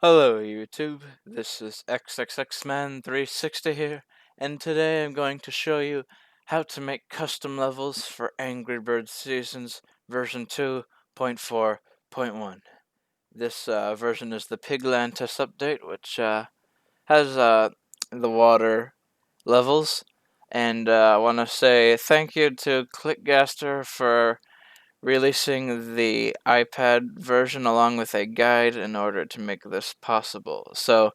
Hello YouTube, this is XXXman360 here, and today I'm going to show you how to make custom levels for Angry Birds Seasons version 2.4.1. This version is the Piglantis update, which has the water levels, and I want to say thank you to ClickGaster for releasing the iPad version along with a guide in order to make this possible. So,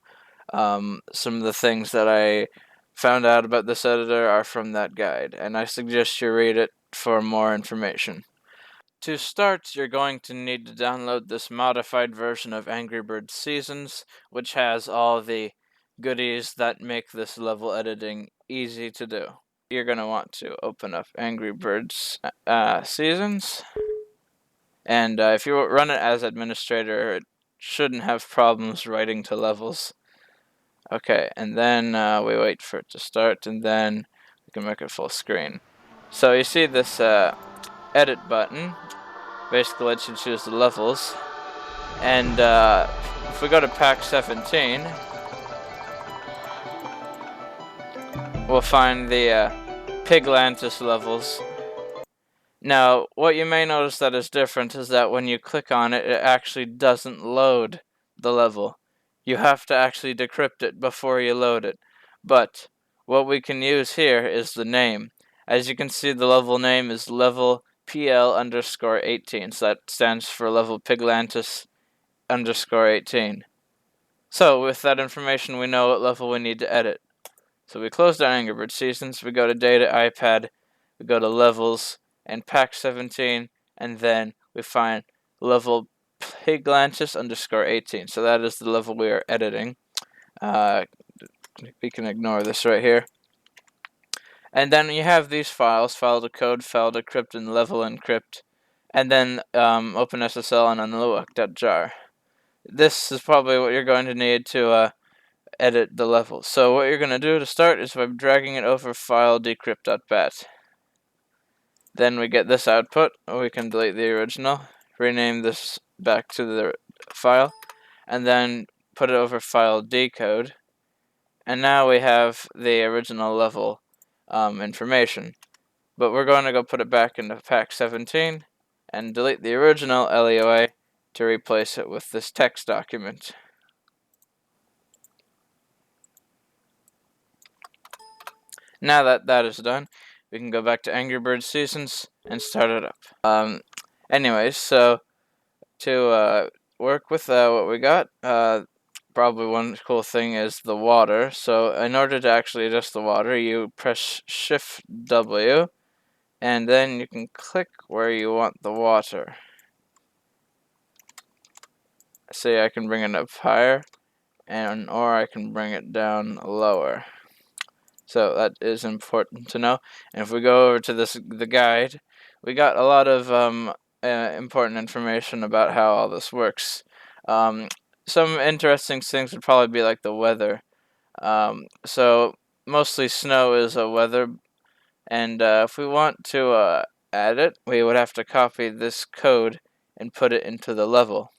some of the things that I found out about this editor are from that guide, and I suggest you read it for more information. To start, you're going to need to download this modified version of Angry Birds Seasons, which has all the goodies that make this level editing easy to do. You're going to want to open up Angry Birds Seasons. And if you run it as administrator, it shouldn't have problems writing to levels. Okay, and then we wait for it to start, and then we can make it full screen. So you see this edit button, basically lets you choose the levels. And if we go to pack 17, we'll find the Piglantis levels. Now, what you may notice that is different is that when you click on it, it actually doesn't load the level. You have to actually decrypt it before you load it. But what we can use here is the name. As you can see, the level name is level PL_18. So that stands for level Piglantis_18. So with that information, we know what level we need to edit. So we close down Angry Birds Seasons, we go to Data iPad, we go to Levels, and Pack 17, and then we find level Piglantis_18. So that is the level we are editing. We can ignore this right here. And then you have these files, file decode, file decrypt, and level encrypt, and then open SSL and unlock.jar. This is probably what you're going to need to edit the level. So what you're going to do to start is by dragging it over file decrypt.bat. Then we get this output. We can delete the original, rename this back to the file, and then put it over file decode. And now we have the original level information. But we're going to go put it back into pack 17 and delete the original LEOA to replace it with this text document. Now that that is done, we can go back to Angry Birds Seasons and start it up. Anyways, so to work with what we got, probably one cool thing is the water. So in order to actually adjust the water, you press Shift W, and then you can click where you want the water. Say I can bring it up higher, or I can bring it down lower. So that is important to know. And if we go over to the guide, we got a lot of important information about how all this works. Some interesting things would probably be like the weather. So mostly snow is a weather, and if we want to add it, we would have to copy this code and put it into the level.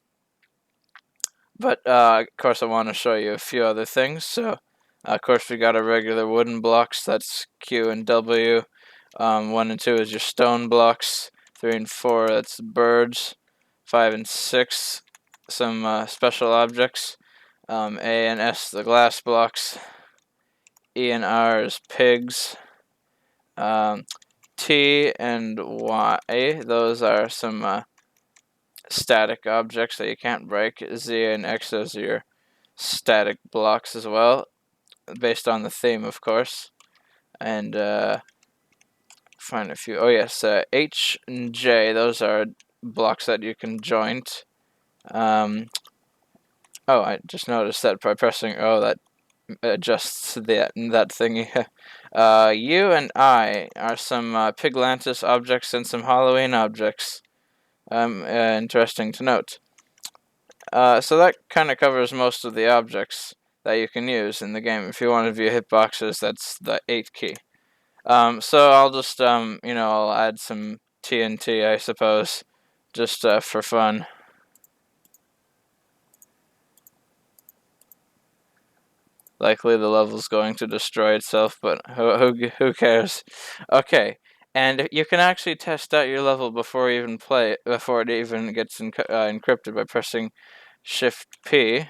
But of course, I want to show you a few other things. So of course, we got our regular wooden blocks. That's Q and W. 1 and 2 is your stone blocks. 3 and 4, that's birds. 5 and 6, some special objects. A and S, the glass blocks. E and R is pigs. T and Y, those are some static objects that you can't break. Z and X, those are your static blocks as well, based on the theme, of course. And find a few. Oh yes, H and J, those are blocks that you can joint. Oh, I just noticed that by pressing O, that adjusts that thingy. U and I are some Piglantis objects and some Halloween objects. Interesting to note. So that kind of covers most of the objects that you can use in the game. If you want to view hitboxes, that's the 8 key. So I'll just, I'll add some TNT, I suppose, just for fun. likely the level's going to destroy itself, but who cares? Okay, and you can actually test out your level before you even play it, before it even gets encrypted by pressing Shift P.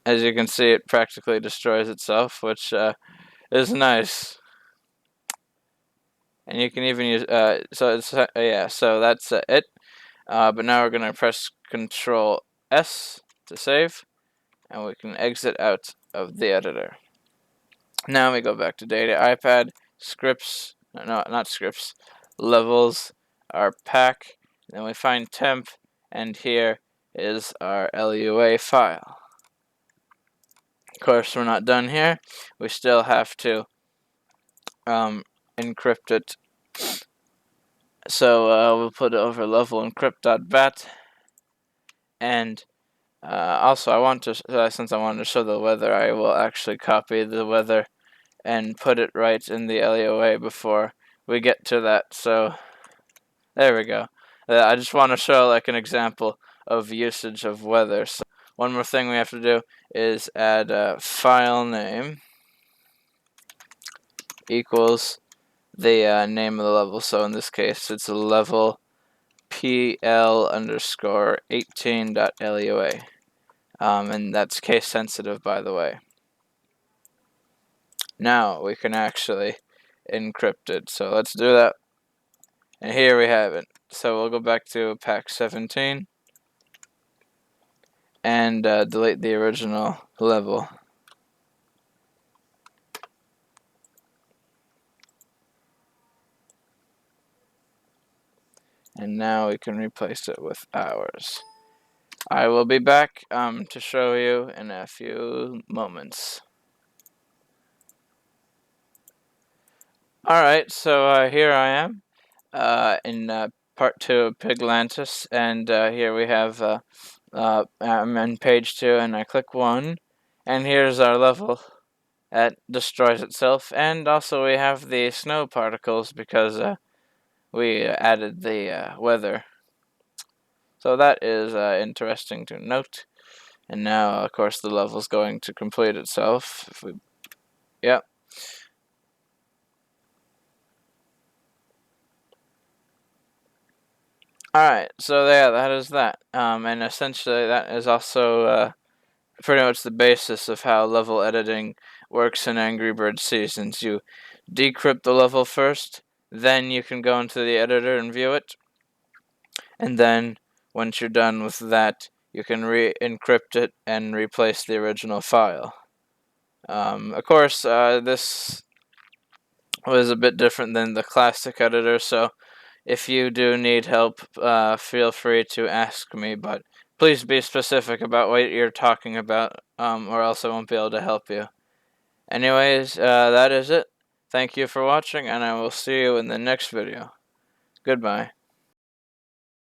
As you can see, it practically destroys itself, which is nice. And you can even use so it's yeah. So that's it. But now we're gonna press Control S to save, and we can exit out of the editor. Now we go back to data, iPad, scripts. No, not scripts. Levels, our pack. Then we find temp, and here is our LUA file. Of course, we're not done here. We still have to encrypt it. So we'll put it over level encrypt.bat. And also, I want to, since I wanted to show the weather, I will actually copy the weather and put it right in the LUA before we get to that. So there we go. I just want to show like an example of usage of weather. So one more thing we have to do is add a file name equals the name of the level. So in this case, it's a level pl_18.lua. And that's case sensitive, by the way. Now we can actually encrypt it. So let's do that. And here we have it. So we'll go back to pack 17 and delete the original level. And now we can replace it with hours. I will be back to show you in a few moments. Alright, so here I am in part 2 of Piglantis, and here we have I'm on page 2, and I click 1, and here's our level. It destroys itself, and also we have the snow particles because we added the weather. So that is interesting to note. And now, of course, the level's going to complete itself. If we, yeah. Alright, so yeah, that is that. And essentially that is also pretty much the basis of how level editing works in Angry Birds Seasons. You decrypt the level first, then you can go into the editor and view it. And then, once you're done with that, you can re-encrypt it and replace the original file. Of course, this was a bit different than the classic editor, so if you do need help, feel free to ask me, but please be specific about what you're talking about, or else I won't be able to help you. Anyways, that is it. Thank you for watching, and I will see you in the next video. Goodbye.